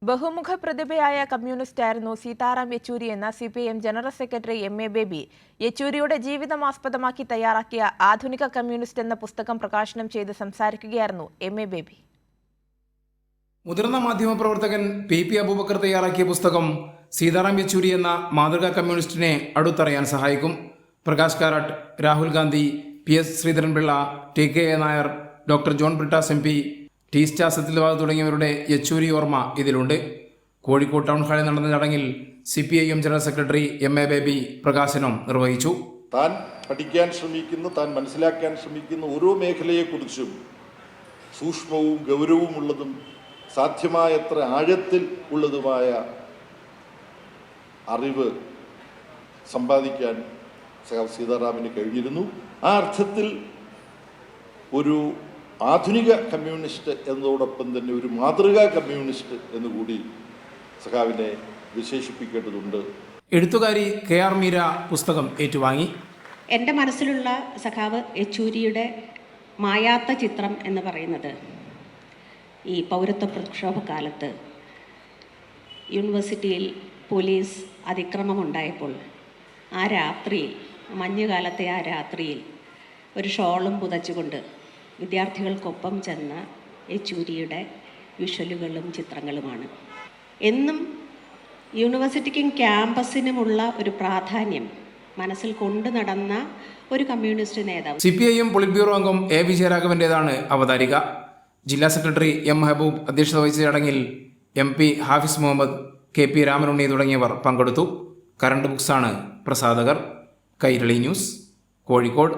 ബഹുമുഖ പ്രതിഭയായ കമ്മ്യൂണിസ്റ്റായിരുന്നു സീതാറാം യെച്ചൂരി എന്ന CPIM general secretary MA Baby. യെച്ചൂരിയുടെ ജീവിതം ആസ്പദമാക്കി തയ്യാറാക്കിയ ആധുനിക കമ്മ്യൂണിസ്റ്റ് എന്ന പുസ്തകം പ്രകാശനം ചെയ്ത് സംസാരിക്കുകയായിരുന്നു MA ബേബി. മുതിർന്ന മാധ്യമപ്രവർത്തകൻ PP അബൂബക്കർ തയ്യാറാക്കിയ പുസ്തകം സീതാറാം യെച്ചൂരി എന്ന മാതൃകാ കമ്മ്യൂണിസ്റ്റിനെ അടുത്തറിയാൻ സഹായിക്കും. Prakash Karat, Rahul Gandhi, PS Sreedharan Pillai, TK Nair, doctor John Brittas MP, T star സത്യവാദ് തുടങ്ങിയവരുടെ യെച്ചൂരി ഓർമ്മ ഇതിലുണ്ട്. കോഴിക്കോട് ടൗൺ ഹാളിൽ നടന്ന ചടങ്ങിൽ CPIM general secretary MA baby പ്രകാശനം നിർവഹിച്ചു. താൻ പഠിക്കാൻ ശ്രമിക്കുന്ന, താൻ മനസ്സിലാക്കാൻ ശ്രമിക്കുന്ന ഓരോ മേഖലയെക്കുറിച്ചും സൂക്ഷ്മവും ഗൗരവമുള്ളതും സാധ്യമായത്ര ആഴത്തിൽ ഉള്ളതുമായ അറിവ് സമ്പാദിക്കാൻ സീതാറാമിന് കഴിഞ്ഞിരുന്നു. ആ അർത്ഥത്തിൽ ഒരു ആധുനിക കമ്മ്യൂണിസ്റ്റ് എന്നതോടൊപ്പം തന്നെ ഒരു മാതൃകാ കമ്മ്യൂണിസ്റ്റ് എന്നുകൂടി സഖാവിനെ വിശേഷിപ്പിക്കേണ്ടതുണ്ട്. എഴുത്തുകാരി KR മീര പുസ്തകം ഏറ്റുവാങ്ങി. എൻ്റെ മനസ്സിലുള്ള സഖാവ് യെച്ചൂരിയുടെ മായാത്ത ചിത്രം എന്ന് പറയുന്നത് ഈ പൗരത്വ പ്രക്ഷോഭകാലത്ത് യൂണിവേഴ്സിറ്റിയിൽ പോലീസ് അതിക്രമമുണ്ടായപ്പോൾ ആ രാത്രിയിൽ, മഞ്ഞുകാലത്തെ ആ രാത്രിയിൽ ഒരു ഷോളും പുതച്ചുകൊണ്ട് വിദ്യാർത്ഥികൾക്കൊപ്പം ചെന്ന യെച്ചൂരിയുടെ വിഷ്വലുകളും ചിത്രങ്ങളുമാണ്. എന്നും യൂണിവേഴ്സിറ്റിക്കും ക്യാമ്പസിനുമുള്ള ഒരു പ്രാധാന്യം മനസ്സിൽ കൊണ്ടു നടന്ന ഒരു കമ്മ്യൂണിസ്റ്റ് നേതാവ്. CPIM പൊളിറ്റ് ബ്യൂറോ അംഗം A വിജയരാഘവൻ്റേതാണ് അവതാരിക. ജില്ലാ സെക്രട്ടറി M ഹബൂബ് അധ്യക്ഷത വഹിച്ച ചടങ്ങിൽ MP ഹാഫിസ് മുഹമ്മദ്, KP രാമനുണ്ണി തുടങ്ങിയവർ പങ്കെടുത്തു. കറണ്ട് ബുക്സാണ് പ്രസാധകർ. കൈരളി ന്യൂസ്, കോഴിക്കോട്.